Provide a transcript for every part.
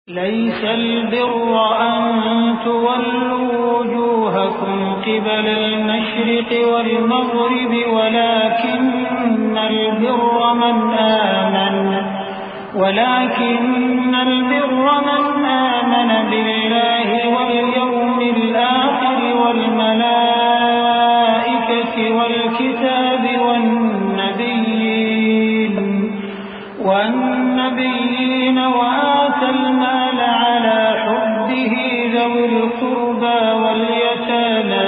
ليس البر أن تولوا وجوهكم قبل المشرق والمغرب ولكن البر من آمن بالله واليوم الآخر والملائكة والكتاب والنبيين وآتى المال على حبه ذوي القربى واليتامى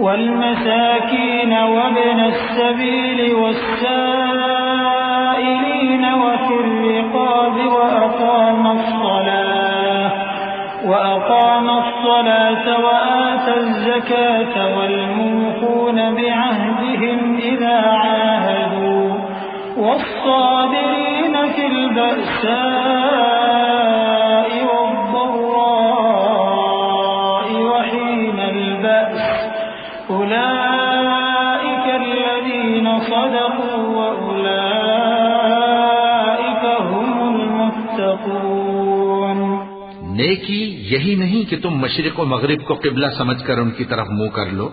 والمساكين وابن السبيل والسائلين وفي الرقاب وأقام الصلاة وآتى الزكاة والموفون بعهدهم إذا عاهدوا والصابرين في البأساء والضراء وحين البأس أولئك الذين صدقوا وأولئك هم المتقون۔ نیکی یہی نہیں کہ تم مشرق و مغرب کو قبلہ سمجھ کر ان کی طرف منہ کر لو،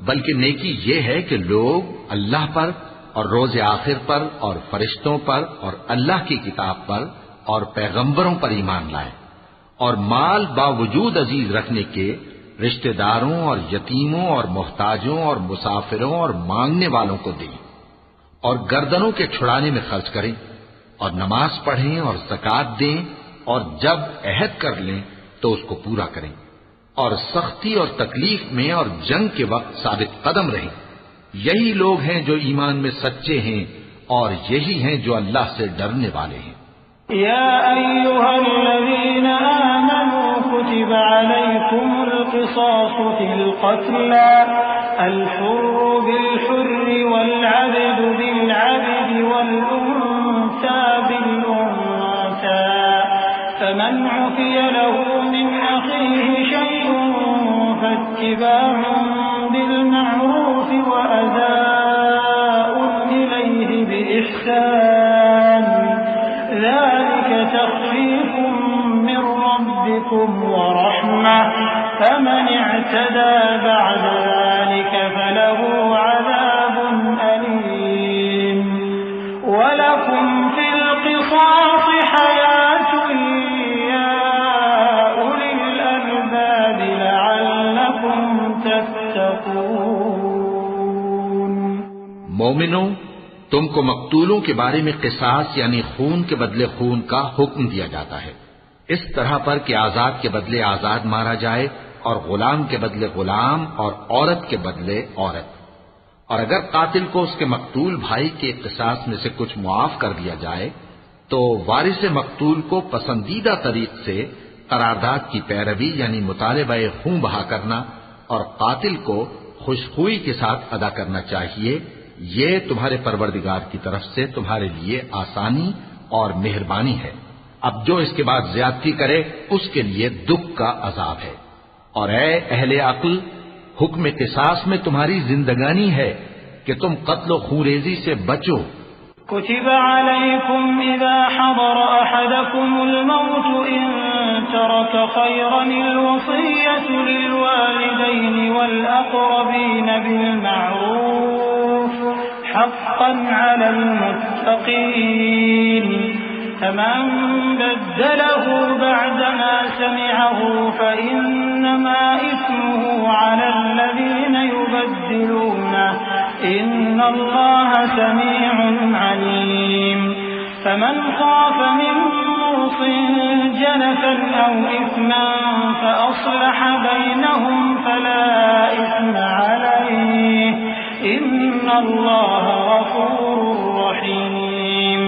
بلکہ نیکی یہ ہے کہ لوگ اللہ پر اور روز آخر پر اور فرشتوں پر اور اللہ کی کتاب پر اور پیغمبروں پر ایمان لائیں، اور مال باوجود عزیز رکھنے کے رشتہ داروں اور یتیموں اور محتاجوں اور مسافروں اور مانگنے والوں کو دیں، اور گردنوں کے چھڑانے میں خرچ کریں، اور نماز پڑھیں اور زکوٰۃ دیں، اور جب عہد کر لیں تو اس کو پورا کریں، اور سختی اور تکلیف میں اور جنگ کے وقت ثابت قدم رہیں۔ یہی لوگ ہیں جو ایمان میں سچے ہیں، اور یہی ہیں جو اللہ سے ڈرنے والے ہیں۔ یا ایھا الذین آمنوا کتب علیکم القصاص فی القتلى الحر بالحر والعبد بالعبد والأنثى بالأنثى فمن عفي له من أخيه شيء فاتباع بالمعروف وأداء إليه بإحسان ذلك تخفيف من ربكم ورحمة فمن اعتدى بعد ذلك فله عذاب أليم ولكم في القصاص حياة يا أولي الألباب لعلكم تتقون۔ مومنوں، تم کو مقتولوں کے بارے میں قصاص یعنی خون کے بدلے خون کا حکم دیا جاتا ہے، اس طرح پر کہ آزاد کے بدلے آزاد مارا جائے، اور غلام کے بدلے غلام، اور عورت کے بدلے عورت۔ اور اگر قاتل کو اس کے مقتول بھائی کے قصاص میں سے کچھ معاف کر دیا جائے تو وارث مقتول کو پسندیدہ طریق سے قرارداد کی پیروی یعنی مطالبہ خون بہا کرنا اور قاتل کو خوشخوئی کے ساتھ ادا کرنا چاہیے۔ یہ تمہارے پروردگار کی طرف سے تمہارے لیے آسانی اور مہربانی ہے۔ اب جو اس کے بعد زیادتی کرے اس کے لیے دکھ کا عذاب ہے۔ اور اے اہل عقل، حکم قصاص میں تمہاری زندگانی ہے کہ تم قتل و خونریزی سے بچو۔ كتب عليكم إذا حضر أحدكم الموت إن ترك خيرا الوصية للوالدين والأقربين بالمعروف حقا على المتقين فمن بدله بعدما سمعه فإنما إثمه على الذين يبدلونه إن الله سميع عليم فمن خاف من موص جنفا أو إثما فأصلح بينهم فلا إثم عليه إن الله غفور رحيم۔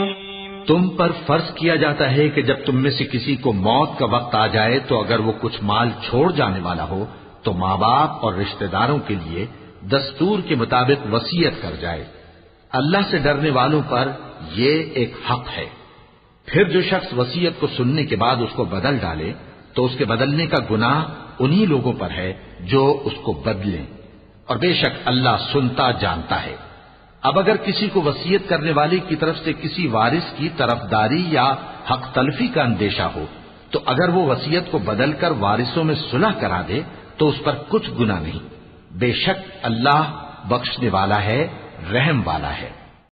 تم پر فرض کیا جاتا ہے کہ جب تم میں سے کسی کو موت کا وقت آ جائے تو اگر وہ کچھ مال چھوڑ جانے والا ہو تو ماں باپ اور رشتہ داروں کے لیے دستور کے مطابق وصیت کر جائے۔ اللہ سے ڈرنے والوں پر یہ ایک حق ہے۔ پھر جو شخص وصیت کو سننے کے بعد اس کو بدل ڈالے تو اس کے بدلنے کا گناہ انہی لوگوں پر ہے جو اس کو بدلیں، اور بے شک اللہ سنتا جانتا ہے۔ اب اگر کسی کو وصیت کرنے والے کی طرف سے کسی وارث کی طرفداری یا حق تلفی کا اندیشہ ہو تو اگر وہ وصیت کو بدل کر وارثوں میں صلح کرا دے تو اس پر کچھ گناہ نہیں، بے شک اللہ بخشنے والا ہے، رحم والا ہے۔